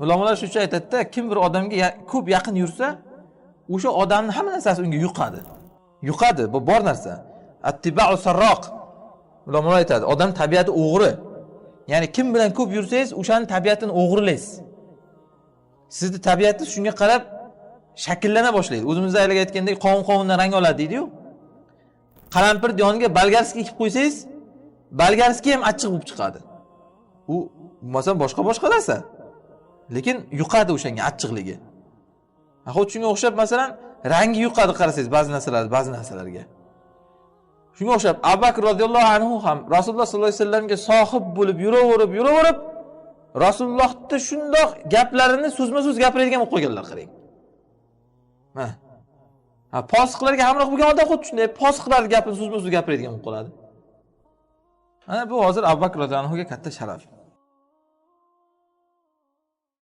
Ulamolar shuncha aytadi-da, kim bir odamga ko'p yaqin yursa, o'sha odamning hamma narsasi unga yuqadi. Yuqadi, bu bor narsa. Attiba'u sarroq. Ulamolar aytadi, odam tabiati o'g'ri. Ya'ni kim bilan ko'p yursangiz, o'shaning tabiatini o'g'rilaysiz. Sizning tabiatingiz shunga qarab shakllana boshlaydi. O'zimizda aytgandek qovun-qovundan rang oladi deydi-yu. Qalampir yoniga bolgarskiy ekib qo'ysangiz, bolgarskiy ham achchiq bo'lib chiqadi. U masalan boshqa narsa. Lekin yuqadi o'shanga achchiqligi. Xuddi shunga o'xshab masalan rangi yuqadi qarasangiz ba'zi narsalarga. Shunga o'xshab Abu Bakr radhiyallohu anhu ham Rasululloh sollallohu alayhi vasallamga sohib bo'lib yuraverib Rasulullohning shundoq gaplarini so'zma-so'z gapiradigan bo'lib qo'yganlar qarang. Posiqlarga hamroh bo'lgan odam xuddi shunday posiqlar gapini so'zma-so'z gapiradigan bo'lib qoladi. Ana bu hozir Abu Bakr radhiyallohu anhuga katta sharaf.